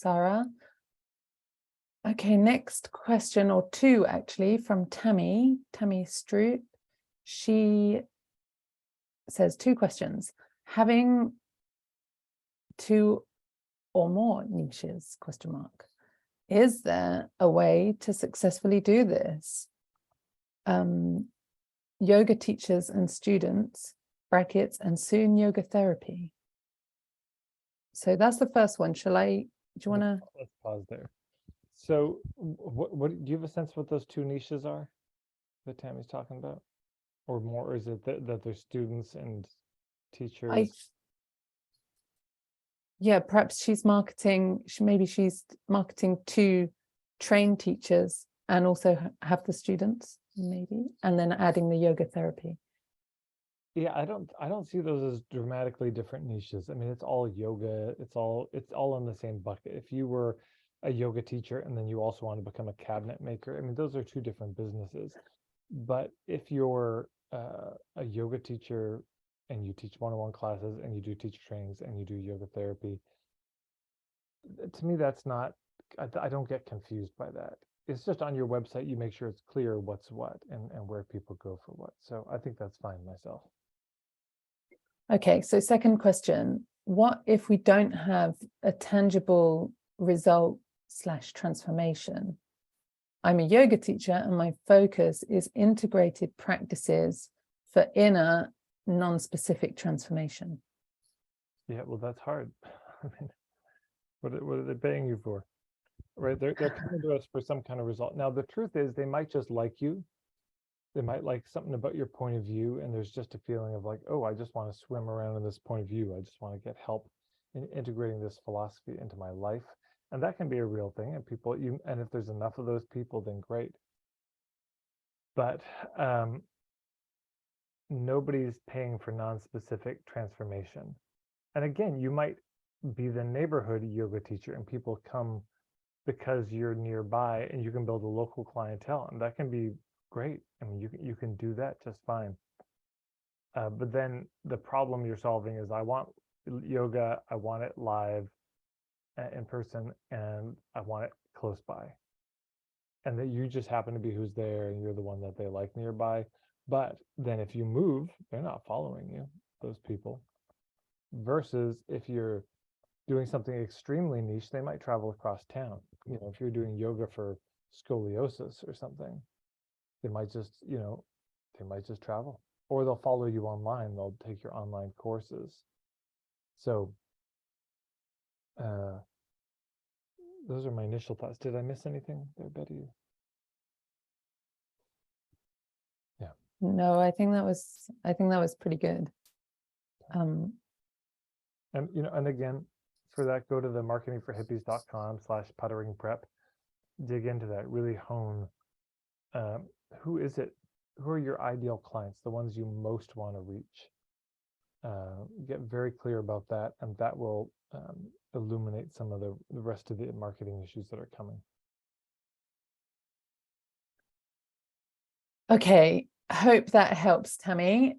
Sarah. Okay, next question, or two actually, from Tammy Stroop. She says two questions. Having two or more niches, question mark. Is there a way to successfully do this? Yoga teachers and students, brackets, and soon yoga therapy. So that's the first one. Do you want to? Let's pause there. So what do you have a sense what those two niches are that Tammy's talking about? Or more, or is it that they're students and teachers? Yeah, perhaps she's marketing, maybe she's marketing to train teachers and also have the students, maybe, and then adding the yoga therapy. Yeah, I don't see those as dramatically different niches. I mean, it's all yoga. It's all in the same bucket. If you were a yoga teacher and then you also want to become a cabinet maker, I mean, those are two different businesses. But if you're a yoga teacher and you teach one-on-one classes and you do teacher trainings and you do yoga therapy, to me, that's not, I don't get confused by that. It's just on your website, you make sure it's clear what's what and where people go for what. So I think that's fine myself. Okay, so second question, what if we don't have a tangible result / transformation? I'm a yoga teacher and my focus is integrated practices for inner non-specific transformation. Yeah, well, that's hard. I mean, what are they paying you for? Right? They're coming to us for some kind of result. Now, the truth is they might just like you. They might like something about your point of view, and there's just a feeling of like, oh, I just want to swim around in this point of view. I just want to get help in integrating this philosophy into my life. And that can be a real thing. And and if there's enough of those people, then great. But nobody's paying for non-specific transformation. And again, you might be the neighborhood yoga teacher and people come because you're nearby and you can build a local clientele, and that can be great. I mean, you can do that just fine. But then the problem you're solving is I want yoga, I want it live in person, and I want it close by. And that you just happen to be who's there and you're the one that they like nearby. But then if you move, they're not following you, those people. Versus if you're doing something extremely niche, they might travel across town. You know, if you're doing yoga for scoliosis or something, they might just, they might just travel, or they'll follow you online. They'll take your online courses. So those are my initial thoughts. Did I miss anything there, Betty? Yeah. No, I think that was pretty good. And and again, for that, go to the marketingforhippies.com/puttering prep. Dig into that, really hone who is it? Who are your ideal clients, the ones you most want to reach? Get very clear about that, and that will illuminate some of the rest of the marketing issues that are coming. Okay, I hope that helps, Tammy.